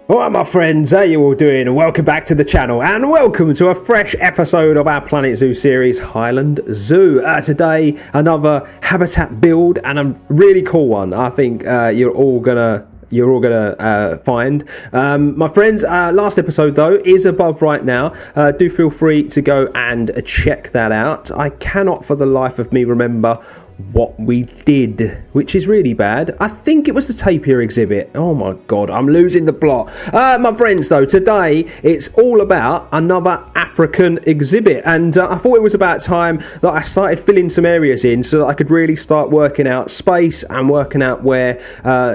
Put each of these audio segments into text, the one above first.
Alright my friends, how you all doing? Welcome back to the channel and welcome to a fresh episode of our Planet Zoo series, Hyland Zoo. Today, another habitat build and a really cool one. I think you're all gonna find. My friends, last episode though is above right now. Do feel free to go and check that out. I cannot for the life of me remember what we did, which is really bad. I think it was the tapir exhibit. Oh my god, I'm losing the plot. My friends though, today it's all about another African exhibit, and I thought it was about time that I started filling some areas in so that I could really start working out space and working out where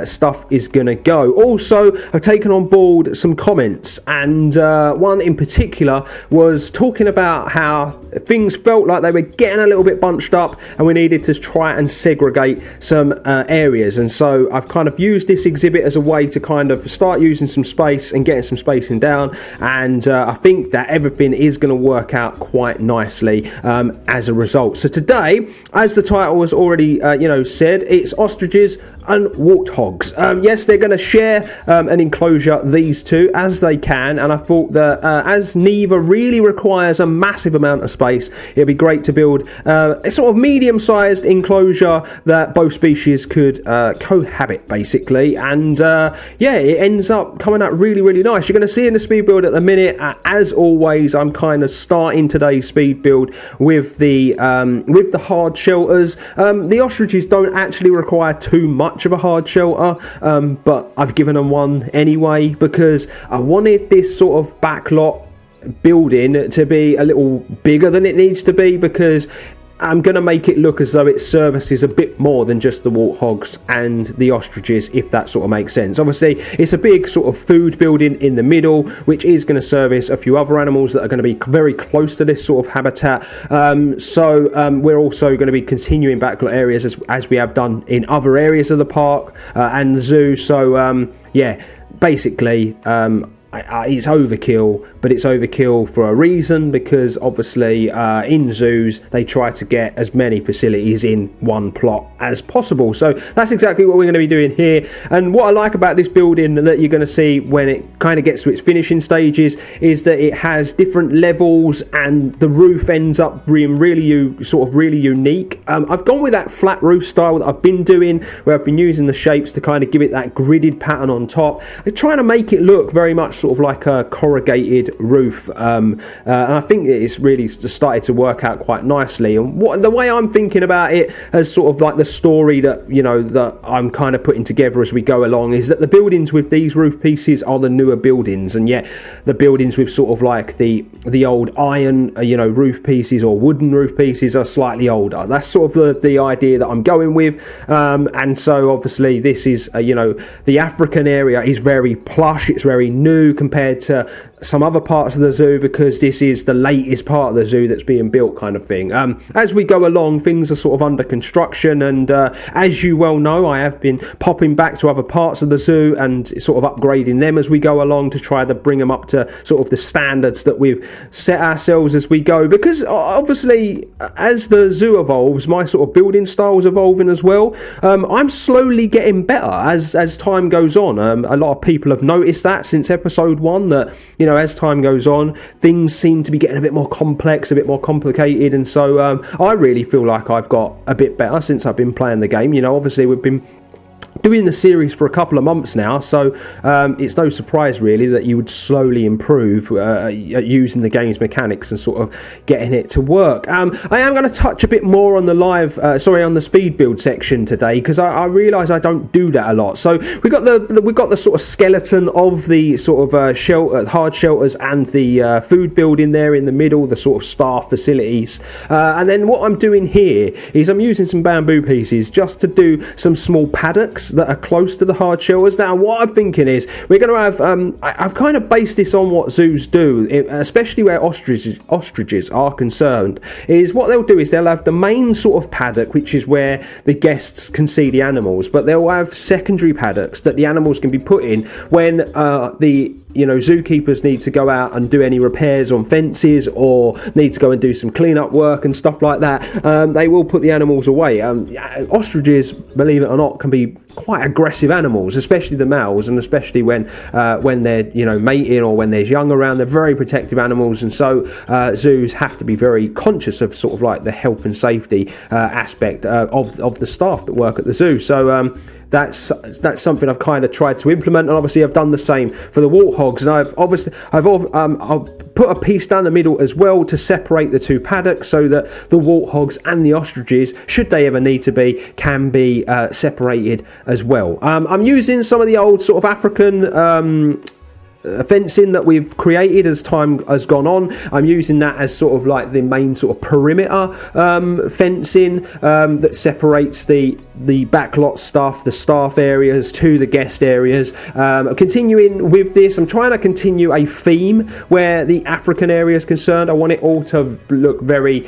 stuff is gonna go. Also, I've taken on board some comments, and one in particular was talking about how things felt like they were getting a little bit bunched up and we needed to try and segregate some areas. And so I've kind of used this exhibit as a way to kind of start using some space and getting some spacing down, and I think that everything is going to work out quite nicely as a result. So today, as the title was already said, it's ostriches and warthogs. Yes, they're going to share an enclosure, these two, as they can, and I thought that as neither really requires a massive amount of space, it'd be great to build a sort of medium-sized enclosure that both species could cohabit basically, and yeah, it ends up coming out really nice. You're going to see in the speed build at the minute. As always, I'm kind of starting today's speed build with the hard shelters. The ostriches don't actually require too much of a hard shelter, but I've given them one anyway because I wanted this sort of backlot building to be a little bigger than it needs to be, because I'm going to make it look as though it services a bit more than just the warthogs and the ostriches, if that sort of makes sense. Obviously, it's a big sort of food building in the middle, which is going to service a few other animals that are going to be very close to this sort of habitat. So we're also going to be continuing backlot areas as we have done in other areas of the park and the zoo. So yeah, basically it's overkill, but it's overkill for a reason, because obviously in zoos they try to get as many facilities in one plot as possible. So that's exactly what we're going to be doing here. And what I like about this building that you're going to see when it kind of gets to its finishing stages is that it has different levels and the roof ends up being really unique. I've gone with that flat roof style that I've been doing, where I've been using the shapes to kind of give it that gridded pattern on top. I'm trying to make it look very much sort of like a corrugated roof, and I think it's really started to work out quite nicely. And the way I'm thinking about it as sort of like the story that that I'm kind of putting together as we go along is that the buildings with these roof pieces are the newer buildings, and yet the buildings with sort of like the old iron roof pieces or wooden roof pieces are slightly older. That's sort of the idea that I'm going with, and so obviously this is the African area is very plush, it's very new compared to some other parts of the zoo, because this is the latest part of the zoo that's being built, kind of thing. As we go along, things are sort of under construction, and as you well know, I have been popping back to other parts of the zoo and sort of upgrading them as we go along to try to bring them up to sort of the standards that we've set ourselves as we go, because obviously as the zoo evolves, my sort of building style is evolving as well. I'm slowly getting better as time goes on. A lot of people have noticed that since episode 1, that as time goes on, things seem to be getting a bit more complex, a bit more complicated, and so I really feel like I've got a bit better since I've been playing the game. Obviously we've been doing the series for a couple of months now, so it's no surprise really that you would slowly improve using the game's mechanics and sort of getting it to work. I am going to touch a bit more on the on the speed build section today, because I realise I don't do that a lot. So we got the sort of skeleton of the sort of hard shelters and the food building there in the middle, the sort of staff facilities, and then what I'm doing here is I'm using some bamboo pieces just to do some small paddocks that are close to the hard shelters. Now what I'm thinking is we're going to have I've kind of based this on what zoos do, especially where ostriches are concerned, is what they'll do is they'll have the main sort of paddock, which is where the guests can see the animals, but they'll have secondary paddocks that the animals can be put in when the zookeepers need to go out and do any repairs on fences or need to go and do some cleanup work and stuff like that, they will put the animals away. Ostriches, believe it or not, can be quite aggressive animals, especially the males, and especially when they're mating or when there's young around. They're very protective animals, and so zoos have to be very conscious of sort of like the health and safety aspect of the staff that work at the zoo. So that's something I've kind of tried to implement, and obviously I've done the same for the warthogs, and I've put a piece down the middle as well to separate the two paddocks so that the warthogs and the ostriches, should they ever need to be, can be separated as well. I'm using some of the old sort of African fencing that we've created as time has gone on. I'm using that as sort of like the main sort of perimeter fencing that separates the backlot stuff, the staff areas to the guest areas. Continuing with this, I'm trying to continue a theme where the African area is concerned. I want it all to look very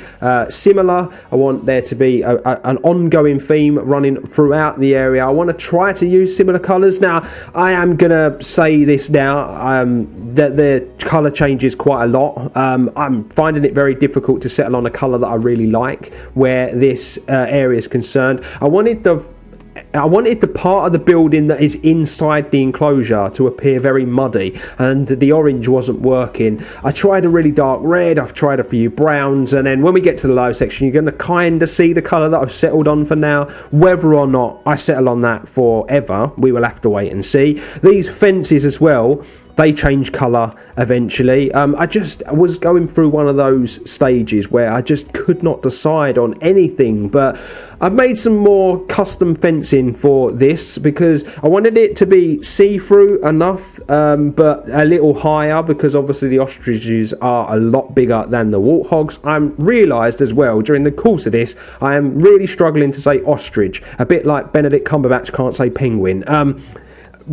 similar. I want there to be an ongoing theme running throughout the area. I want to try to use similar colours. Now, I am going to say this now, that the colour changes quite a lot. I'm finding it very difficult to settle on a colour that I really like where this area is concerned. I wanted the part of the building that is inside the enclosure to appear very muddy, and the orange wasn't working. I tried a really dark red, I've tried a few browns, and then when we get to the live section, you're going to kind of see the colour that I've settled on for now. Whether or not I settle on that forever, we will have to wait and see. These fences as well, they change colour eventually. I just was going through one of those stages where I just could not decide on anything, but I've made some more custom fencing for this because I wanted it to be see-through enough, but a little higher, because obviously the ostriches are a lot bigger than the warthogs. I realised as well during the course of this, I am really struggling to say ostrich, a bit like Benedict Cumberbatch can't say penguin.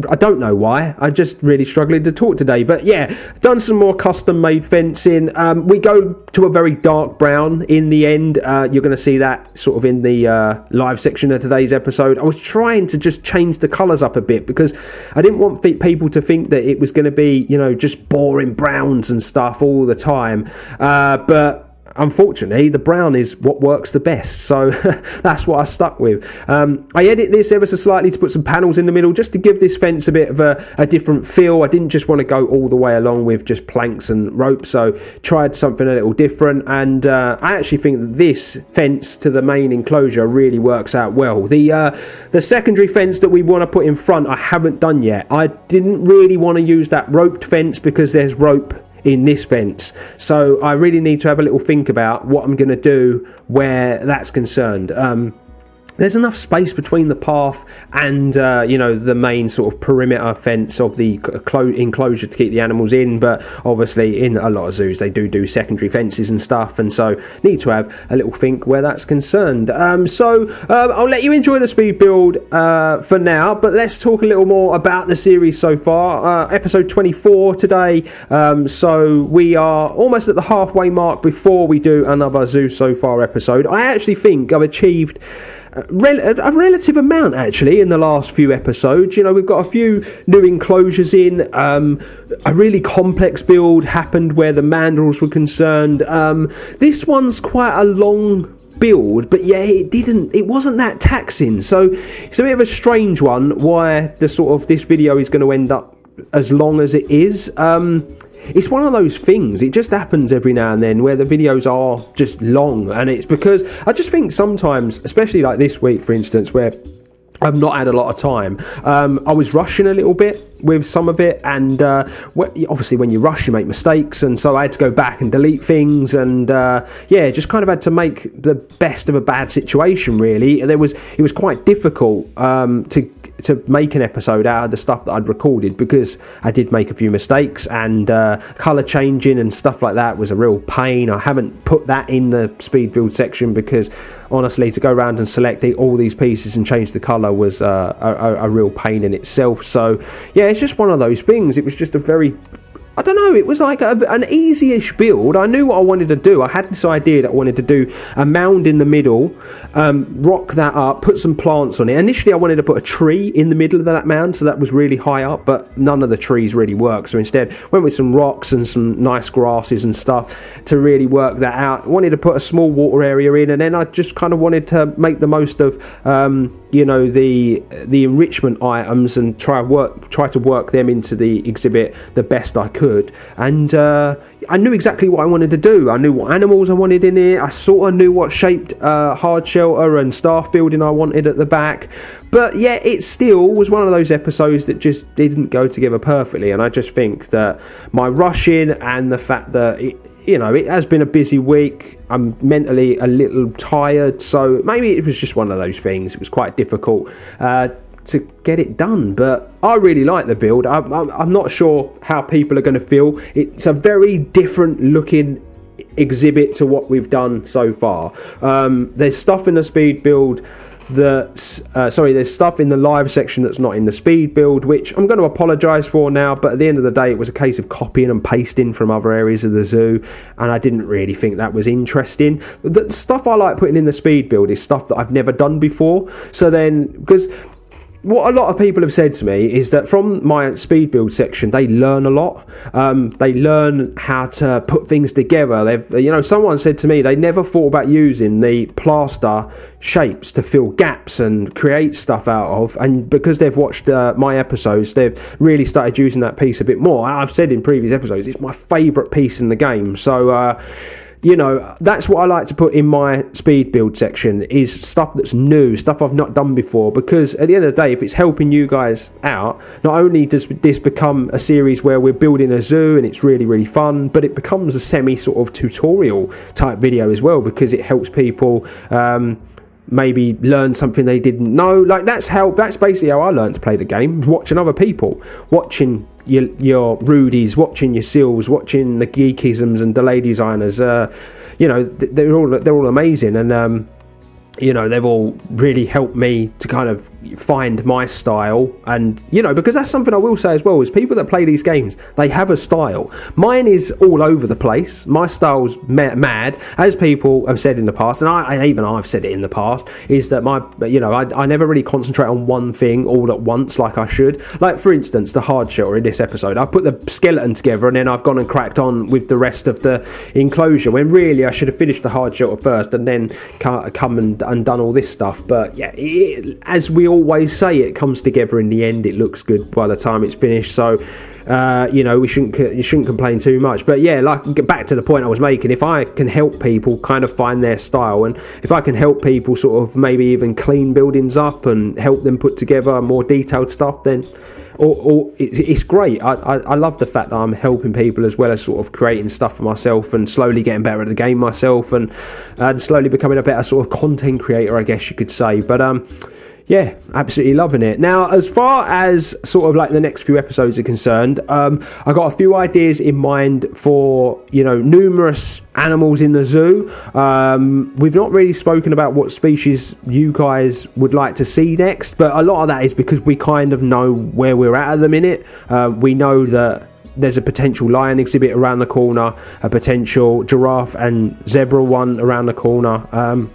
I don't know why, I'm just really struggling to talk today, but yeah, done some more custom made fencing. We go to a very dark brown in the end. You're going to see that sort of in the live section of today's episode. I was trying to just change the colours up a bit because I didn't want people to think that it was going to be, just boring browns and stuff all the time, but unfortunately the brown is what works the best, so that's what I stuck with. I edit this ever so slightly to put some panels in the middle just to give this fence a bit of a different feel. I didn't just want to go all the way along with just planks and rope, so tried something a little different, and I actually think that this fence to the main enclosure really works out well. The secondary fence that we want to put in front I haven't done yet. I didn't really want to use that roped fence because there's rope in this fence, so I really need to have a little think about what I'm going to do where that's concerned. There's enough space between the path and the main sort of perimeter fence of the enclosure to keep the animals in, but obviously in a lot of zoos they do secondary fences and stuff, and so need to have a little think where that's concerned. So I'll let you enjoy the speed build for now, but let's talk a little more about the series so far. Episode 24 today, so we are almost at the halfway mark before we do another Zoo So Far episode. I actually think I've achieved a relative amount actually in the last few episodes. We've got a few new enclosures in. A really complex build happened where the mandrills were concerned. This one's quite a long build, but yeah, it wasn't that taxing, so it's a bit of a strange one why this video is going to end up as long as it is. It's one of those things, it just happens every now and then where the videos are just long, and it's because I just think sometimes, especially like this week for instance, where I've not had a lot of time, I was rushing a little bit with some of it, and obviously when you rush you make mistakes, and so I had to go back and delete things, and just kind of had to make the best of a bad situation really. It was quite difficult to make an episode out of the stuff that I'd recorded because I did make a few mistakes, and colour changing and stuff like that was a real pain. I haven't put that in the speed build section because honestly to go around and select all these pieces and change the colour was a real pain in itself. So yeah, it's just one of those things. It was just a very I don't know, it was like an easy-ish build. I knew what I wanted to do. I had this idea that I wanted to do a mound in the middle, rock that up, put some plants on it. Initially I wanted to put a tree in the middle of that mound, so that was really high up, but none of the trees really worked. So instead went with some rocks and some nice grasses and stuff to really work that out. I wanted to put a small water area in, and then I just kind of wanted to make the most of the enrichment items and try to work them into the exhibit the best I could. And I knew exactly what I wanted to do. I knew what animals I wanted in it. I sort of knew what shaped hard shelter and staff building I wanted at the back. But yeah, it still was one of those episodes that just didn't go together perfectly. And I just think that my rushing and the fact that it has been a busy week. I'm mentally a little tired, so maybe it was just one of those things. It was quite difficult to get it done, but I really like the build. I'm not sure how people are going to feel. It's a very different looking exhibit to what we've done so far. There's stuff in the speed build there's stuff in the live section that's not in the speed build, which I'm going to apologise for now, but at the end of the day it was a case of copying and pasting from other areas of the zoo, and I didn't really think that was interesting. The stuff I like putting in the speed build is stuff that I've never done before. So then, because what a lot of people have said to me is that from my speed build section they learn a lot. They learn how to put things together. Someone said to me they never thought about using the plaster shapes to fill gaps and create stuff out of, and because they've watched my episodes, they've really started using that piece a bit more. I've said in previous episodes it's my favourite piece in the game, so that's what I like to put in my speed build section, is stuff that's new, stuff I've not done before, because at the end of the day, if it's helping you guys out, not only does this become a series where we're building a zoo and it's really, really fun, but it becomes a semi sort of tutorial type video as well, because it helps people maybe learn something they didn't know. Like that's basically how I learned to play the game, watching other people, watching your Rudies, watching your Seals, watching the geekisms and delay designers. They're all amazing, and they've all really helped me to kind of find my style. And because that's something I will say as well, is people that play these games, they have a style. Mine is all over the place. My style's mad, as people have said in the past, and I've said it in the past, is that I never really concentrate on one thing all at once like I should. Like for instance, the hard shelter in this episode, I put the skeleton together and then I've gone and cracked on with the rest of the enclosure, when really I should have finished the hard shelter first and then come and done all this stuff. But yeah, as we always say, it comes together in the end. It looks good by the time it's finished, so you shouldn't complain too much. But yeah, like back to the point I was making, if I can help people kind of find their style, and if I can help people sort of maybe even clean buildings up and help them put together more detailed stuff, then it's great. I love the fact that I'm helping people as well as sort of creating stuff for myself and slowly getting better at the game myself, and slowly becoming a better sort of content creator, I guess you could say. But yeah, absolutely loving it. Now, as far as sort of like the next few episodes are concerned, I got a few ideas in mind for, numerous animals in the zoo. We've not really spoken about what species you guys would like to see next, but a lot of that is because we kind of know where we're at the minute. We know that there's a potential lion exhibit around the corner, a potential giraffe and zebra one around the corner.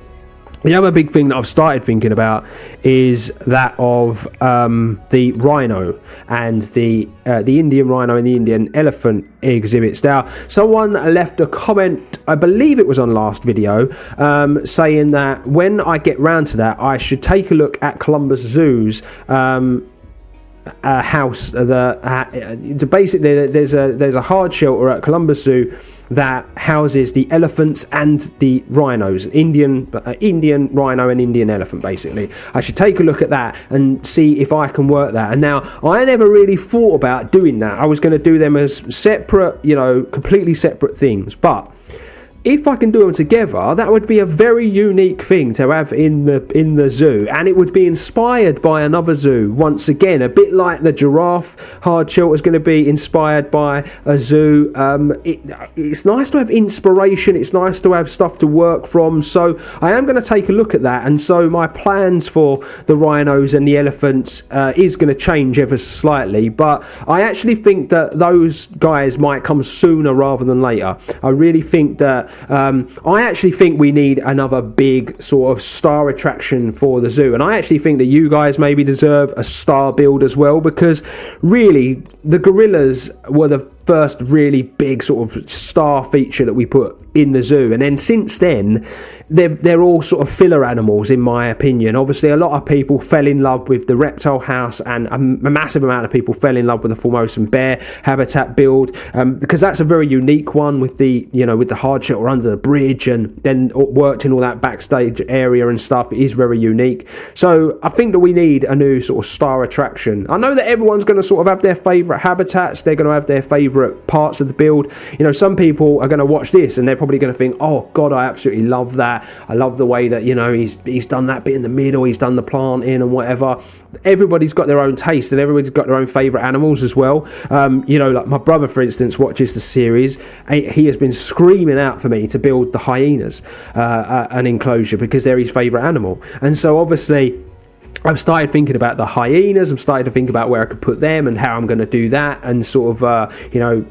The other big thing that I've started thinking about is that of the rhino and the Indian rhino and the Indian elephant exhibits. Now, someone left a comment, I believe it was on last video, saying that when I get round to that, I should take a look at Columbus Zoo's house. Basically, there's a hard shelter at Columbus Zoo that houses the elephants and the rhinos, Indian rhino and Indian elephant. Basically, I should take a look at that and see if I can work that. And now, I never really thought about doing that. I was going to do them as separate, completely separate things, but if I can do them together, that would be a very unique thing to have in the zoo, and it would be inspired by another zoo. Once again, a bit like the giraffe hard shelter is going to be inspired by a zoo. It's nice to have inspiration. It's nice to have stuff to work from. So I am going to take a look at that, and so my plans for the rhinos and the elephants is going to change ever slightly. But I actually think that those guys might come sooner rather than later. I really think that. I actually think we need another big sort of star attraction for the zoo, and I actually think that you guys maybe deserve a star build as well, because really the gorillas were the first really big sort of star feature that we put in the zoo, and then since then they're all sort of filler animals in my opinion. Obviously a lot of people fell in love with the reptile house, and a massive amount of people fell in love with the Formosan bear habitat build, because that's a very unique one with the with the hard shelter under the bridge, and then worked in all that backstage area and stuff. It is very unique. So I think that we need a new sort of star attraction. I know that everyone's going to sort of have their favourite habitats, they're going to have their favourite parts of the build. Some people are going to watch this and they're probably going to think, oh god, I absolutely love that. I love the way that he's done that bit in the middle, he's done the planting and whatever. Everybody's got their own taste, and everybody's got their own favourite animals as well. Like my brother, for instance, watches the series. He has been screaming out for me to build the hyenas an enclosure because they're his favourite animal. And so obviously I've started thinking about the hyenas. I'm starting to think about where I could put them and how I'm going to do that, and sort of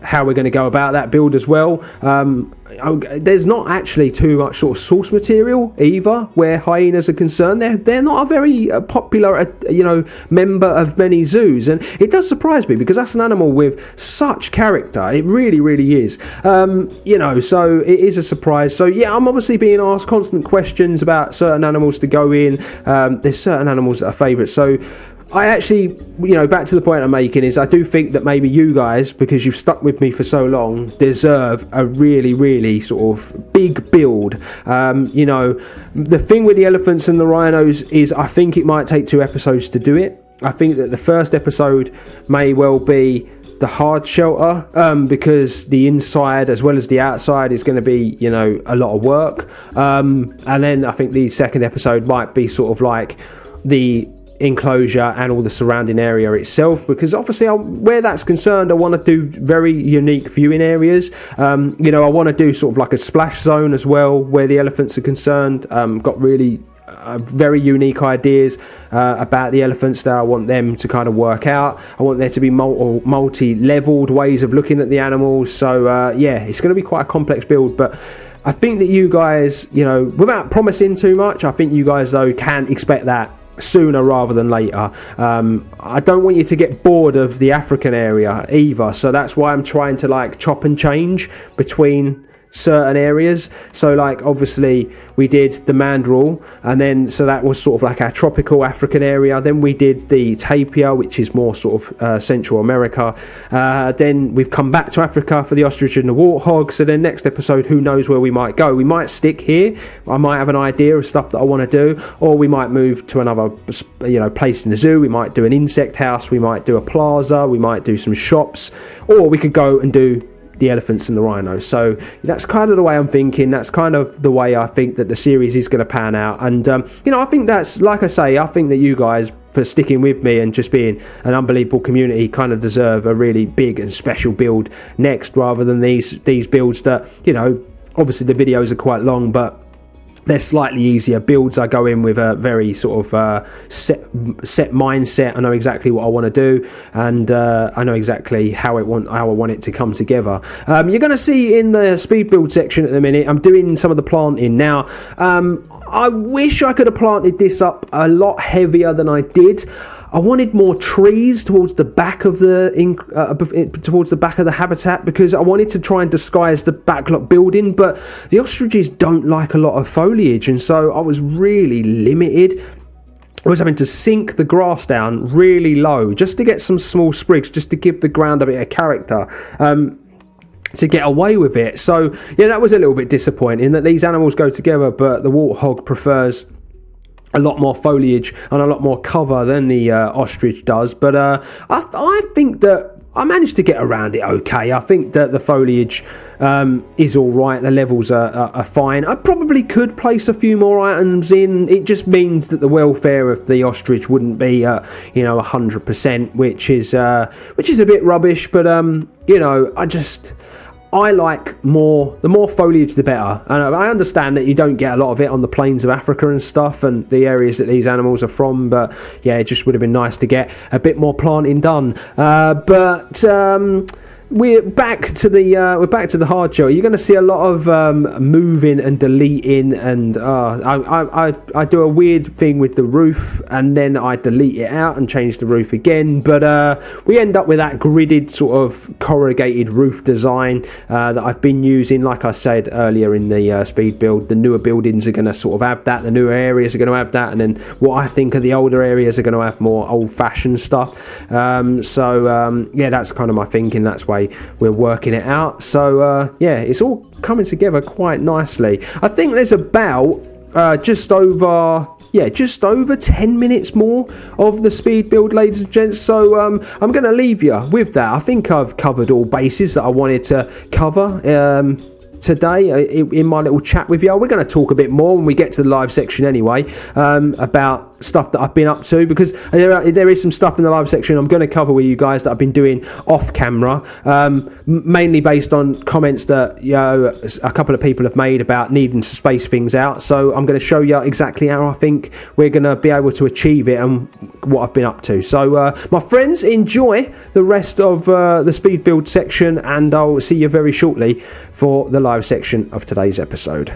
how we're going to go about that build as well. There's not actually too much sort of source material either where hyenas are concerned. They're not a very popular member of many zoos, and it does surprise me because that's an animal with such character. It really, really is. So it is a surprise. So yeah, I'm obviously being asked constant questions about certain animals to go in. There's certain animals that are favourites. So I actually, back to the point I'm making is I do think that maybe you guys, because you've stuck with me for so long, deserve a really, really sort of big build. The thing with the elephants and the rhinos is I think it might take 2 episodes to do it. I think that the first episode may well be the hard shelter, because the inside as well as the outside is going to be a lot of work, and then I think the second episode might be sort of like the enclosure and all the surrounding area itself, because obviously where that's concerned I want to do very unique viewing areas. I want to do sort of like a splash zone as well where the elephants are concerned. Got really very unique ideas about the elephants that I want them to kind of work out. I want there to be multi-leveled ways of looking at the animals. So it's going to be quite a complex build, but I think that you guys, without promising too much, I think you guys though can expect that sooner rather than later. I don't want you to get bored of the African area either, so that's why I'm trying to like chop and change between certain areas. So like obviously we did the mandrill, and then so that was sort of like our tropical African area. Then we did the tapir, which is more sort of Central America. Then we've come back to Africa for the ostrich and the warthog. So then next episode, who knows where we might go. We might stick here. I might have an idea of stuff that I want to do, or we might move to another place in the zoo. We might do an insect house, we might do a plaza, we might do some shops, or we could go and do the elephants and the rhinos. So that's kind of the way I'm thinking. That's kind of the way I think that the series is going to pan out. And I think that's, like I say, I think that you guys, for sticking with me and just being an unbelievable community, kind of deserve a really big and special build next, rather than these builds that, obviously the videos are quite long, but they're slightly easier builds. I go in with a very sort of set mindset. I know exactly what I want to do, and I know exactly how I want it to come together. You're going to see in the speed build section at the minute, I'm doing some of the planting now. I wish I could have planted this up a lot heavier than I did. I wanted more trees towards the back of the habitat, because I wanted to try and disguise the backlot building, but the ostriches don't like a lot of foliage, and so I was really limited. I was having to sink the grass down really low just to get some small sprigs, just to give the ground a bit of character. To get away with it. So yeah, that was a little bit disappointing that these animals go together, but the warthog prefers a lot more foliage and a lot more cover than the ostrich does. But I think that I managed to get around it okay. I think that the foliage is all right. The levels are fine. I probably could place a few more items in. It just means that the welfare of the ostrich wouldn't be 100%, which is a bit rubbish. But I like the more foliage the better, and I understand that you don't get a lot of it on the plains of Africa and stuff and the areas that these animals are from, but yeah, it just would have been nice to get a bit more planting done. We're back to the hard shell. You're going to see a lot of moving and deleting, and I do a weird thing with the roof, and then I delete it out and change the roof again. But we end up with that gridded sort of corrugated roof design that I've been using. Like I said earlier in the speed build, the newer buildings are going to sort of have that. The newer areas are going to have that, and then what I think are the older areas are going to have more old-fashioned stuff. Yeah, that's kind of my thinking. That's why we're working it out. So it's all coming together quite nicely. I think there's about just over 10 minutes more of the speed build, ladies and gents. So I'm going to leave you with that. I think I've covered all bases that I wanted to cover today in my little chat with you. We're going to talk a bit more when we get to the live section anyway, about stuff that I've been up to, because there is some stuff in the live section I'm going to cover with you guys that I've been doing off camera, mainly based on comments that a couple of people have made about needing to space things out. So I'm going to show you exactly how I think we're going to be able to achieve it and what I've been up to. So my friends, enjoy the rest of the speed build section, and I'll see you very shortly for the live section of today's episode.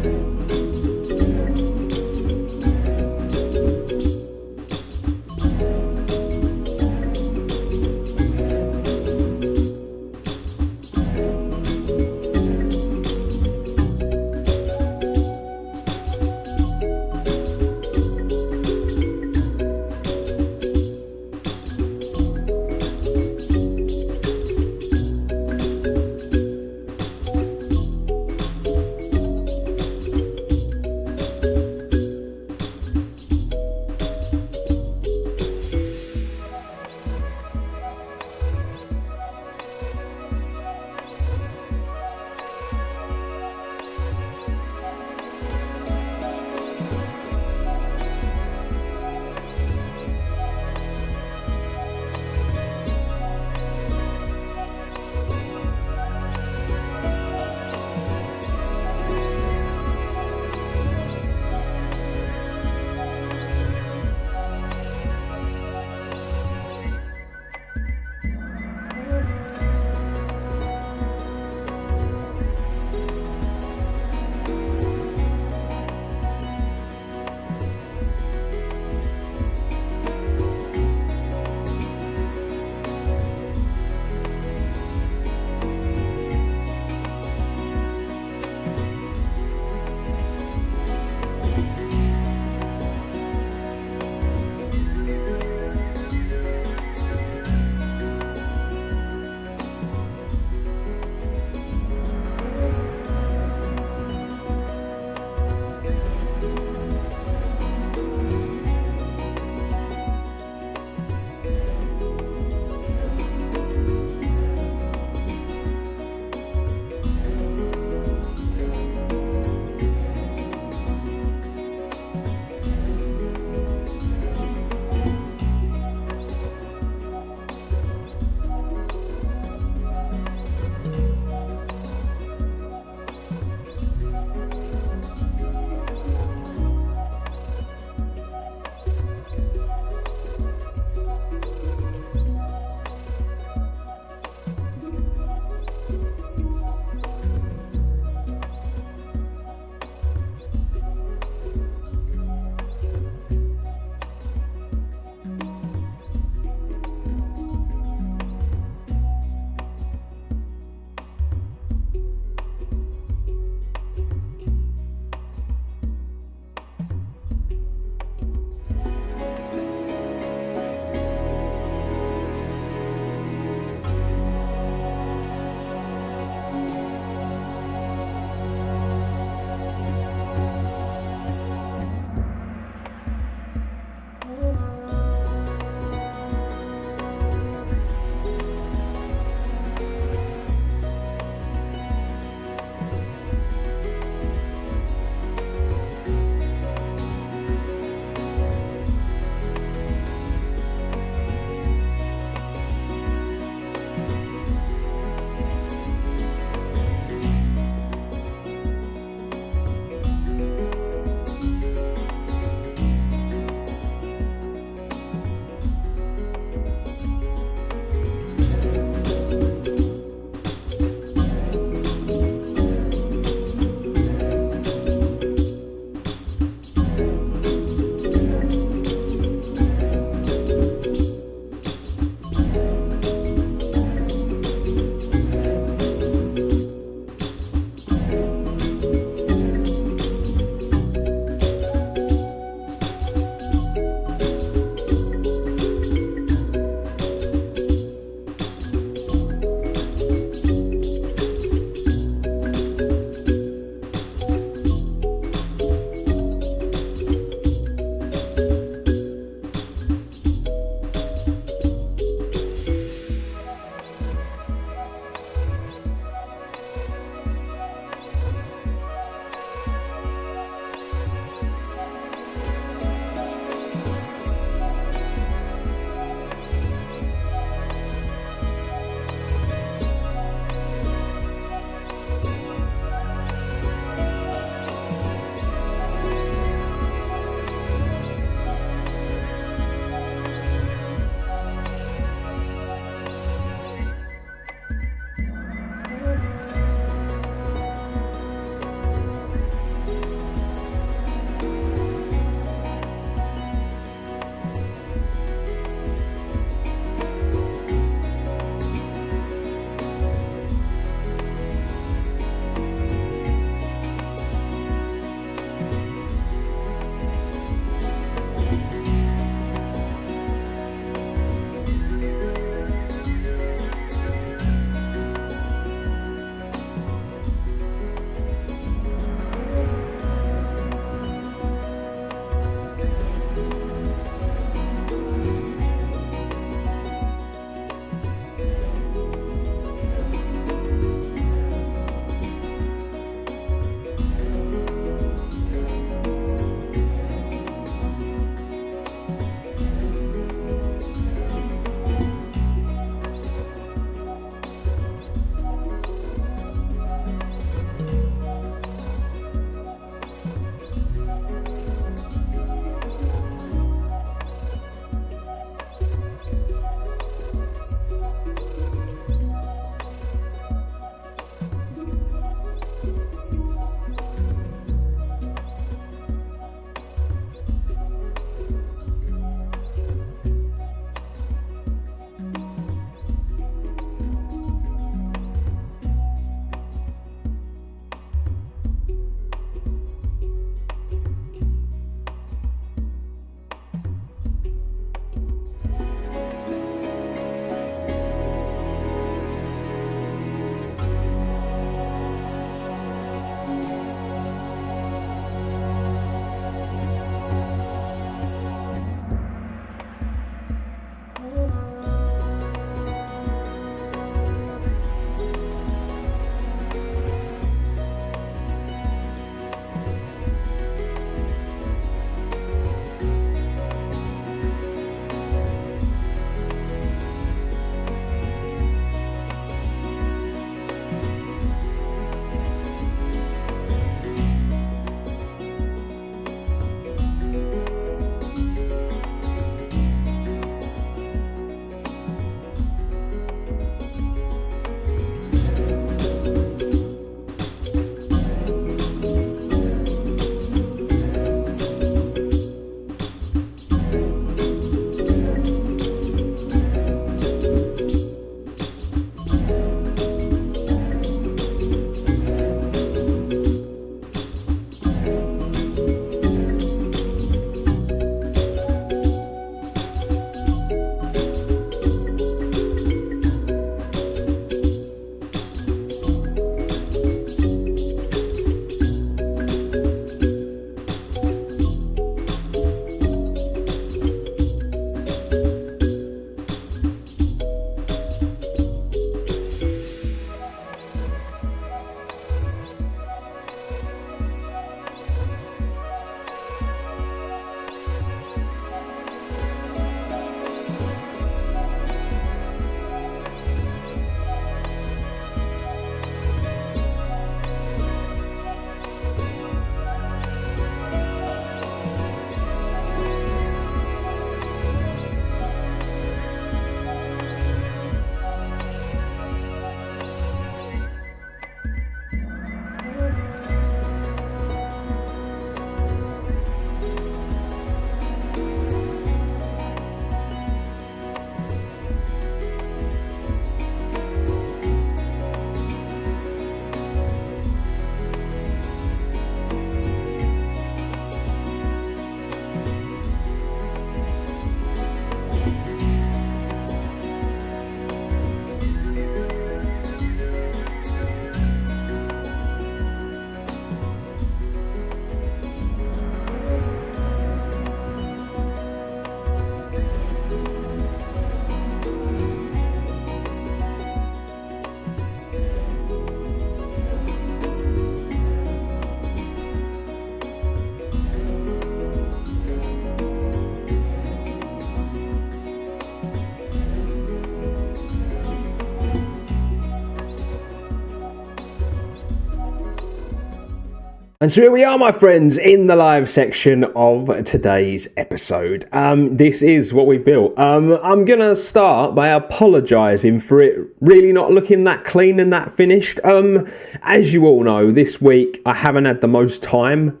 And so here we are, my friends, in the live section of today's episode. This is what we built. I'm going to start by apologising for it really not looking that clean and that finished. As you all know, this week I haven't had the most time.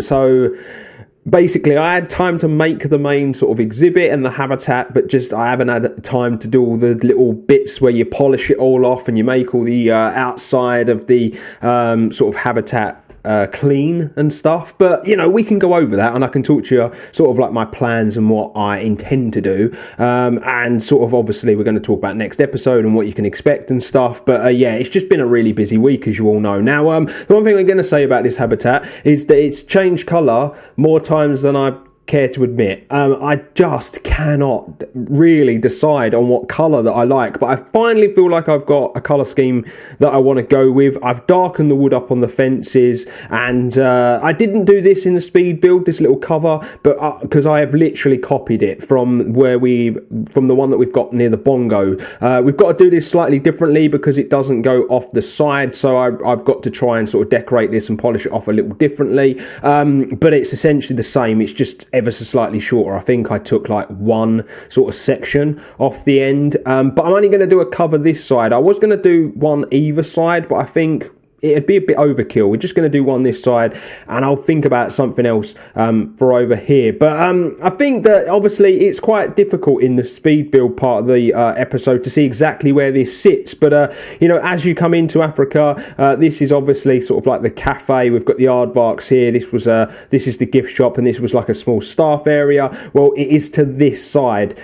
So basically, I had time to make the main sort of exhibit and the habitat, but just I haven't had time to do all the little bits where you polish it all off and you make all the outside of the sort of habitat clean and stuff. But you know, we can go over that and I can talk to you sort of like my plans and what I intend to do, and sort of obviously we're going to talk about next episode and what you can expect and stuff. But yeah, it's just been a really busy week, as you all know. Now the one thing I'm going to say about this habitat is that it's changed colour more times than I care to admit. I just cannot really decide on what colour that I like, but I finally feel like I've got a colour scheme that I want to go with. I've darkened the wood up on the fences, and I didn't do this in the speed build, this little cover, but because I have literally copied it from the one that we've got near the bongo. We've got to do this slightly differently because it doesn't go off the side, so I've got to try and sort of decorate this and polish it off a little differently, but it's essentially the same. It's just ever so slightly shorter. I think I took like one sort of section off the end, but I'm only going to do a cover this side. I was going to do one either side, but I think it'd be a bit overkill. We're just going to do one this side, and I'll think about something else for over here. But I think that obviously it's quite difficult in the speed build part of the episode to see exactly where this sits. But you know, as you come into Africa, this is obviously sort of like the cafe. We've got the aardvarks here. This is the gift shop, and this was like a small staff area. Well, it is to this side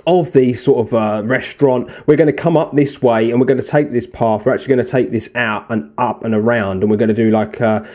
of the sort of restaurant. We're going to come up this way and we're going to take this path. We're actually going to take this out and up and around, and we're going to do like a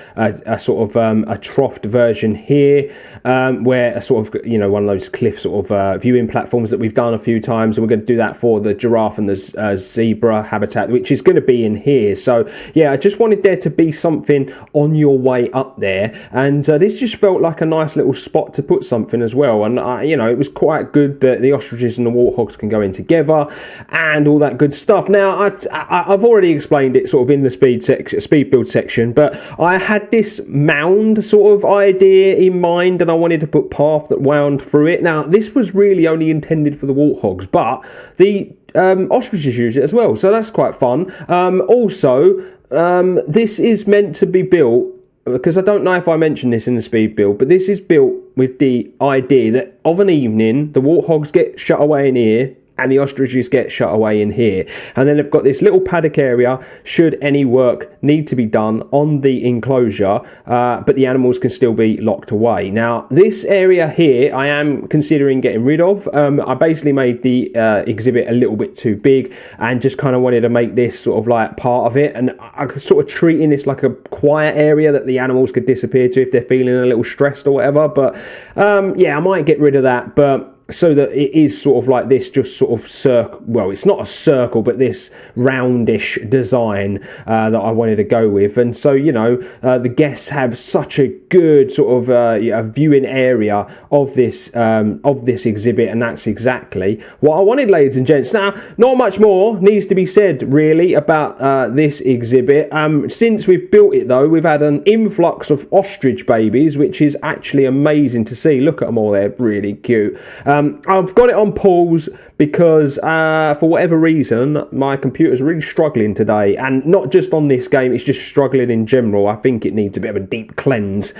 sort of a troughed version here, where a sort of, you know, one of those cliff sort of viewing platforms that we've done a few times, and we're going to do that for the giraffe and the zebra habitat, which is going to be in here. So yeah, I just wanted there to be something on your way up there, and this just felt like a nice little spot to put something as well. And you know, it was quite good that the ostriches and the warthogs can go in together and all that good stuff. Now I've already explained it sort of in the speed build section, but I had this mound sort of idea in mind, and I wanted to put path that wound through it. Now this was really only intended for the warthogs, but the ostriches use it as well, so that's quite fun. Also, this is meant to be built, because I don't know if I mentioned this in the speed build, but this is built with the idea that of an evening, the warthogs get shut away in here and the ostriches get shut away in here. And then they've got this little paddock area should any work need to be done on the enclosure, but the animals can still be locked away. Now, this area here, I am considering getting rid of. I basically made the exhibit a little bit too big and just kind of wanted to make this sort of like part of it. And I was sort of treating this like a quiet area that the animals could disappear to if they're feeling a little stressed or whatever. But yeah, I might get rid of that. But so that it is sort of like this, just sort of circle. Well, it's not a circle, but this roundish design that I wanted to go with. And so, you know, the guests have such a good sort of viewing area of this exhibit, and that's exactly what I wanted, ladies and gents. Now, not much more needs to be said really about this exhibit. Since we've built it though, we've had an influx of ostrich babies, which is actually amazing to see. Look at them all, they're really cute. I've got it on pause because for whatever reason my computer's really struggling today, and not just on this game, it's just struggling in general. I think it needs a bit of a deep cleanse,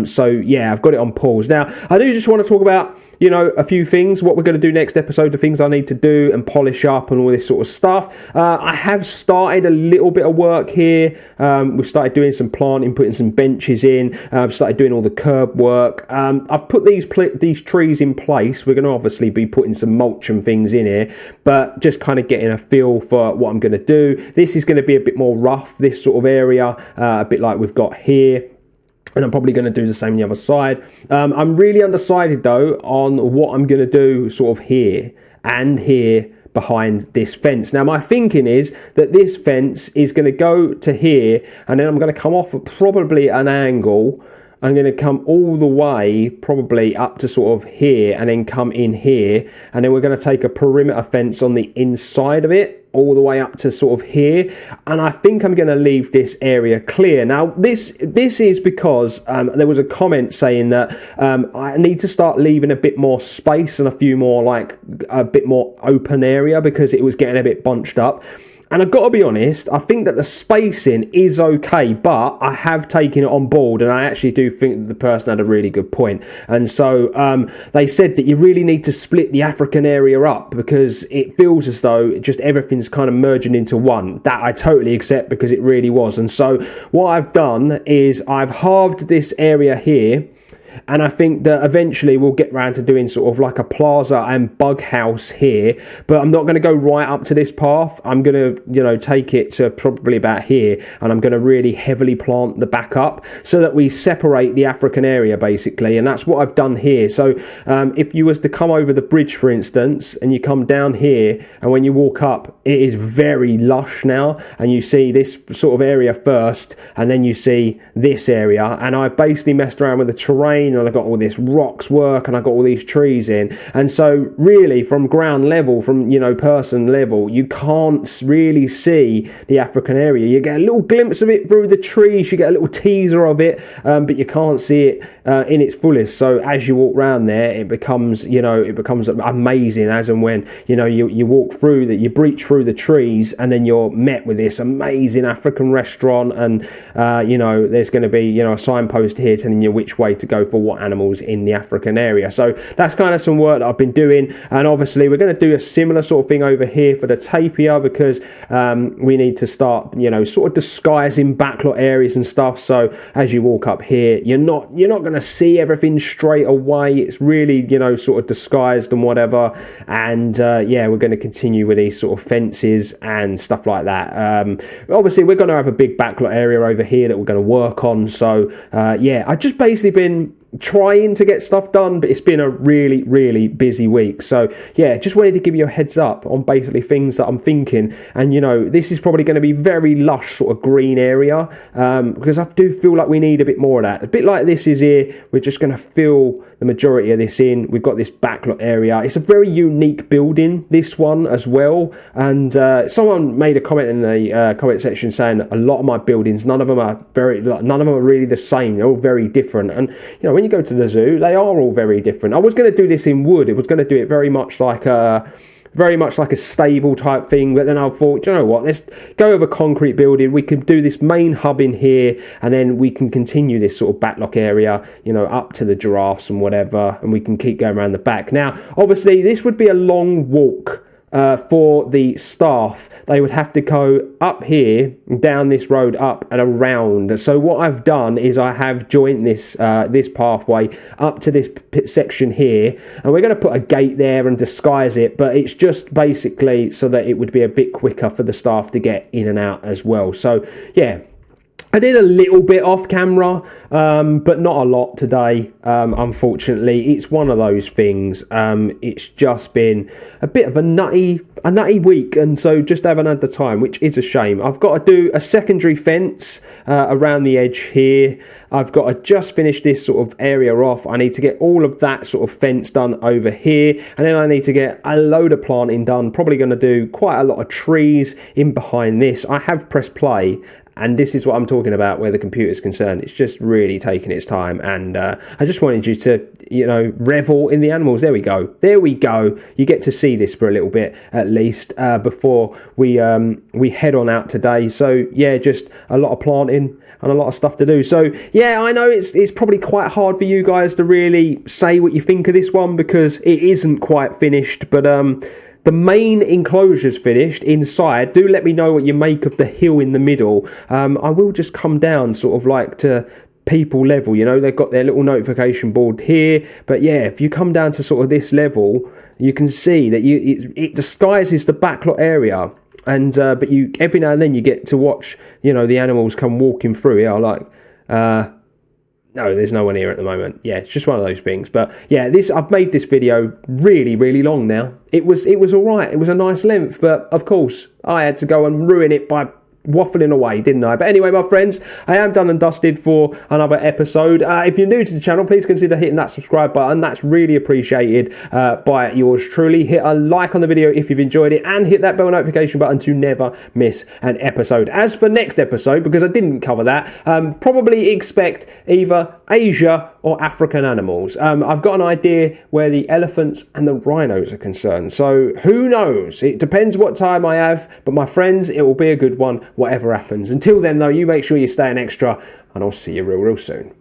so yeah, I've got it on pause. Now I do just want to talk about, you know, a few things, what we're going to do next episode, the things I need to do and polish up and all this sort of stuff. I have started a little bit of work here. We've started doing some planting, putting some benches in. I've started doing all the curb work. I've put these trees in place. We're going to obviously be putting some mulch and things in here, but just kind of getting a feel for what I'm going to do. This is going to be a bit more rough, this sort of area, a bit like we've got here. And I'm probably going to do the same on the other side. I'm really undecided though on what I'm going to do sort of here and here behind this fence. Now my thinking is that this fence is going to go to here, and then I'm going to come off at probably an angle I'm going to come all the way probably up to sort of here and then come in here, and then we're going to take a perimeter fence on the inside of it all the way up to sort of here, and I think I'm going to leave this area clear. Now this is because there was a comment saying that I need to start leaving a bit more space and a few more, like a bit more open area, because it was getting a bit bunched up. And I've got to be honest, I think that the spacing is okay, but I have taken it on board, and I actually do think that the person had a really good point. And so they said that you really need to split the African area up, because it feels as though just everything's kind of merging into one. That I totally accept, because it really was. And so what I've done is I've halved this area here, and I think that eventually we'll get around to doing sort of like a plaza and bug house here, but I'm not going to go right up to this path. I'm going to, you know, take it to probably about here, and I'm going to really heavily plant the back up so that we separate the African area basically, and that's what I've done here. So if you was to come over the bridge, for instance, and you come down here, and when you walk up, it is very lush now, and you see this sort of area first, and then you see this area, and I basically messed around with the terrain, and I got all this rocks work, and I got all these trees in. And so really from ground level, from, you know, person level, you can't really see the African area. You get a little glimpse of it through the trees, you get a little teaser of it, but you can't see it in its fullest. So as you walk around there, it becomes, you know, it becomes amazing as and when, you know, you walk through that, you breach through the trees, and then you're met with this amazing African restaurant, and you know, there's going to be, you know, a signpost here telling you which way to go for what animals in the African area. So that's kind of some work that I've been doing, and obviously we're going to do a similar sort of thing over here for the tapir, because we need to start, you know, sort of disguising backlot areas and stuff. So as you walk up here, you're not going to see everything straight away. It's really, you know, sort of disguised and whatever. And yeah, we're going to continue with these sort of fences and stuff like that. Obviously we're going to have a big backlot area over here that we're going to work on. So yeah, I've just basically been trying to get stuff done, but it's been a really busy week. So yeah, just wanted to give you a heads up on basically things that I'm thinking. And you know, this is probably going to be very lush sort of green area, because I do feel like we need a bit more of that. A bit like this is here, we're just going to fill the majority of this in. We've got this backlot area. It's a very unique building, this one as well. And someone made a comment in the comment section saying a lot of my buildings, none of them are really the same. They're all very different. And you know, when you go to the zoo, they are all very different. I was going to do this in wood. It was going to do it very much like a stable type thing, but then I thought, you know what, let's go over concrete building. We can do this main hub in here, and then we can continue this sort of backlock area, you know, up to the giraffes and whatever, and we can keep going around the back. Now obviously this would be a long walk for the staff. They would have to go up here, down this road, up and around. So what I've done is I have joined this this pathway up to this section here, and we're going to put a gate there and disguise it, but it's just basically so that it would be a bit quicker for the staff to get in and out as well. So yeah, I did a little bit off camera, but not a lot today, unfortunately. It's one of those things. It's just been a bit of a nutty week, and so just haven't had the time, which is a shame. I've got to do a secondary fence around the edge here. I've got to just finish this sort of area off. I need to get all of that sort of fence done over here, and then I need to get a load of planting done. Probably going to do quite a lot of trees in behind this. I have pressed play, and this is what I'm talking about where the computer is concerned. It's just really taking its time, and I just wanted you to, you know, revel in the animals. There we go. You get to see this for a little bit at least before we head on out today. So yeah, just a lot of planting and a lot of stuff to do. So yeah, I know it's probably quite hard for you guys to really say what you think of this one, because it isn't quite finished, but the main enclosure's finished inside. Do let me know what you make of the hill in the middle. I will just come down sort of like to people level, you know, they've got their little notification board here, but yeah, if you come down to sort of this level, you can see that it disguises the backlot area, and but you every now and then you get to watch, you know, the animals come walking through here. Like no, there's no one here at the moment. Yeah, it's just one of those things. But yeah, I've made this video really long now. It was all right. It was a nice length, but of course I had to go and ruin it by waffling away, didn't I? But anyway, my friends, I am done and dusted for another episode. If you're new to the channel, please consider hitting that subscribe button. That's really appreciated by yours truly. Hit a like on the video if you've enjoyed it, and hit that bell notification button to never miss an episode. As for next episode, because I didn't cover that, probably expect either Asia or African animals. I've got an idea where the elephants and the rhinos are concerned, so who knows? It depends what time I have, but my friends, it will be a good one whatever happens. Until then though, you make sure you're staying extra, and I'll see you real soon.